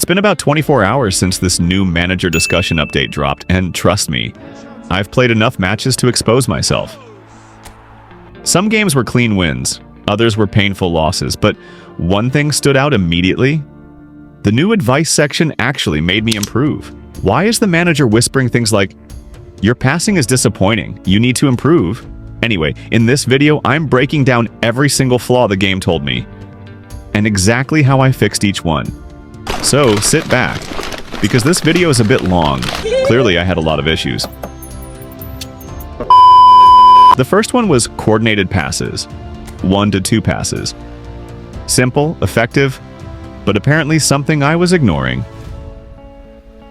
It's been about 24 hours since this new manager discussion update dropped, and trust me, I've played enough matches to expose myself. Some games were clean wins, others were painful losses, but one thing stood out immediately. The new advice section actually made me improve. Why is the manager whispering things like, "Your passing is disappointing, you need to improve"? Anyway, in this video, I'm breaking down every single flaw the game told me, and exactly how I fixed each one. So, sit back, because this video is a bit long. Clearly, I had a lot of issues. The first one was coordinated passes, 1 to 2 passes. Simple, effective, but apparently something I was ignoring.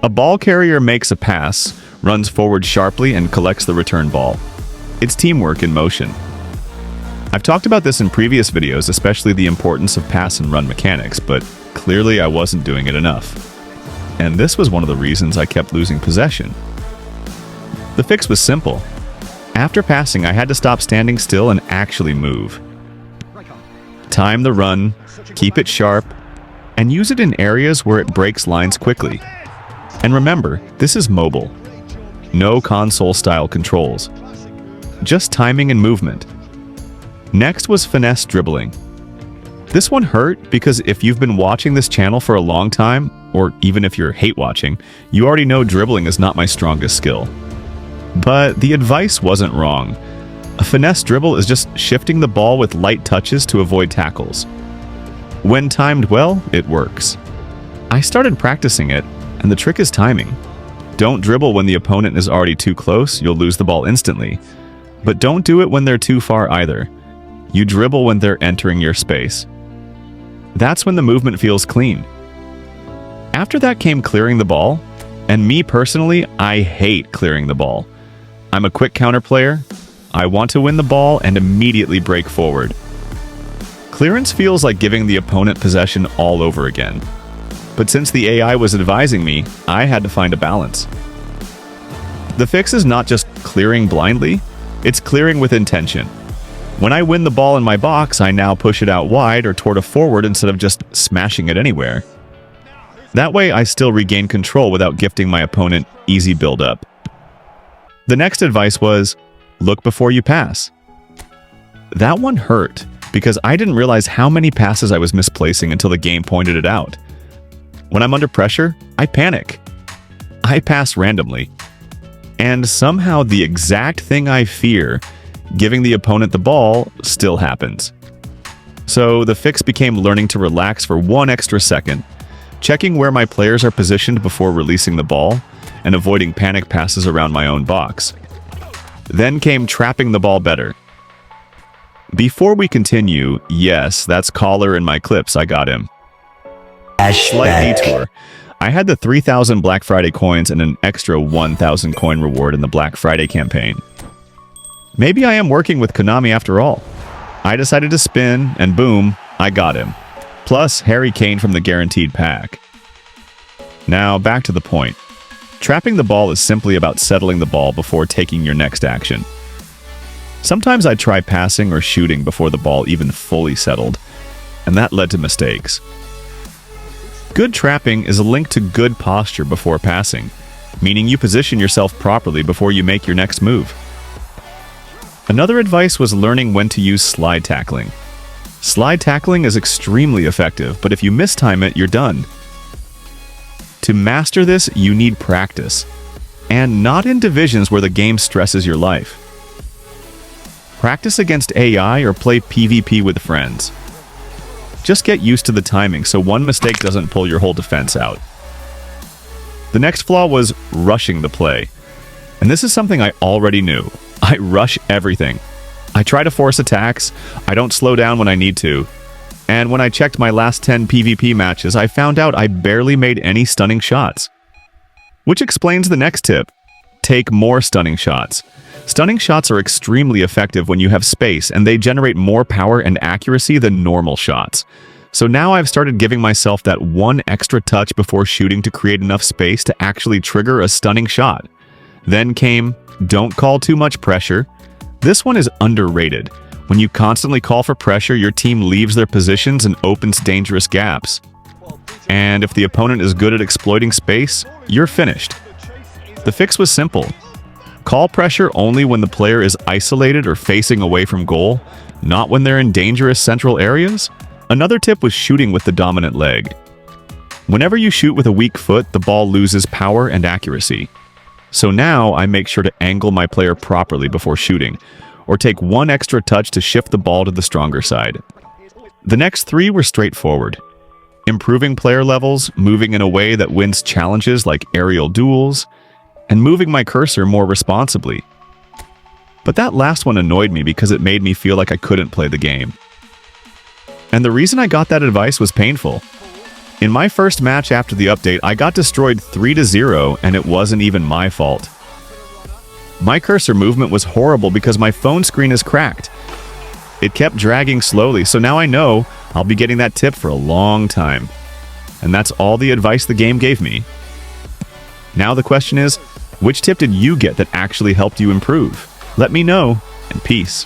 A ball carrier makes a pass, runs forward sharply, and collects the return ball. It's teamwork in motion. I've talked about this in previous videos, especially the importance of pass and run mechanics, but clearly I wasn't doing it enough. And this was one of the reasons I kept losing possession. The fix was simple. After passing, I had to stop standing still and actually move. Time the run, keep it sharp, and use it in areas where it breaks lines quickly. And remember, this is mobile. No console-style controls. Just timing and movement. Next was finesse dribbling. This one hurt because if you've been watching this channel for a long time, or even if you're hate watching, you already know dribbling is not my strongest skill. But the advice wasn't wrong. A finesse dribble is just shifting the ball with light touches to avoid tackles. When timed well, it works. I started practicing it, and the trick is timing. Don't dribble when the opponent is already too close, you'll lose the ball instantly. But don't do it when they're too far either. You dribble when they're entering your space. That's when the movement feels clean. After that came clearing the ball, and me personally, I hate clearing the ball. I'm a quick counter player. I want to win the ball and immediately break forward. Clearance feels like giving the opponent possession all over again. But since the AI was advising me, I had to find a balance. The fix is not just clearing blindly, it's clearing with intention. When I win the ball in my box, I now push it out wide or toward a forward instead of just smashing it anywhere. That way, I still regain control without gifting my opponent easy build-up. The next advice was, look before you pass. That one hurt, because I didn't realize how many passes I was misplacing until the game pointed it out. When I'm under pressure, I panic. I pass randomly. And somehow the exact thing I fear, giving the opponent the ball, still happens. So the fix became learning to relax for 1 extra second, checking where my players are positioned before releasing the ball, and avoiding panic passes around my own box. Then came trapping the ball better. Before we continue, yes, that's Collar in my clips, I got him. Slight detour. I had the 3,000 Black Friday coins and an extra 1,000 coin reward in the Black Friday campaign. Maybe I am working with Konami after all. I decided to spin, and boom, I got him. Plus Harry Kane from the guaranteed pack. Now, back to the point. Trapping the ball is simply about settling the ball before taking your next action. Sometimes I try passing or shooting before the ball even fully settled, and that led to mistakes. Good trapping is a link to good posture before passing, meaning you position yourself properly before you make your next move. Another advice was learning when to use slide tackling. Slide tackling is extremely effective, but if you mistime it, you're done. To master this, you need practice, and not in divisions where the game stresses your life. Practice against AI or play PvP with friends. Just get used to the timing so one mistake doesn't pull your whole defense out. The next flaw was rushing the play. And this is something I already knew. I rush everything. I try to force attacks, I don't slow down when I need to. And when I checked my last 10 PvP matches, I found out I barely made any stunning shots. Which explains the next tip. Take more stunning shots. Stunning shots are extremely effective when you have space, and they generate more power and accuracy than normal shots. So now I've started giving myself that one extra touch before shooting to create enough space to actually trigger a stunning shot. Then came, don't call too much pressure. This one is underrated. When you constantly call for pressure, your team leaves their positions and opens dangerous gaps. And if the opponent is good at exploiting space, you're finished. The fix was simple. Call pressure only when the player is isolated or facing away from goal, not when they're in dangerous central areas. Another tip was shooting with the dominant leg. Whenever you shoot with a weak foot, the ball loses power and accuracy. So now I make sure to angle my player properly before shooting, or take one extra touch to shift the ball to the stronger side. The next three were straightforward. Improving player levels, moving in a way that wins challenges like aerial duels, and moving my cursor more responsibly. But that last one annoyed me because it made me feel like I couldn't play the game. And the reason I got that advice was painful. In my first match after the update, I got destroyed 3-0, and it wasn't even my fault. My cursor movement was horrible because my phone screen is cracked. It kept dragging slowly, so now I know I'll be getting that tip for a long time. And that's all the advice the game gave me. Now the question is, which tip did you get that actually helped you improve? Let me know, and peace.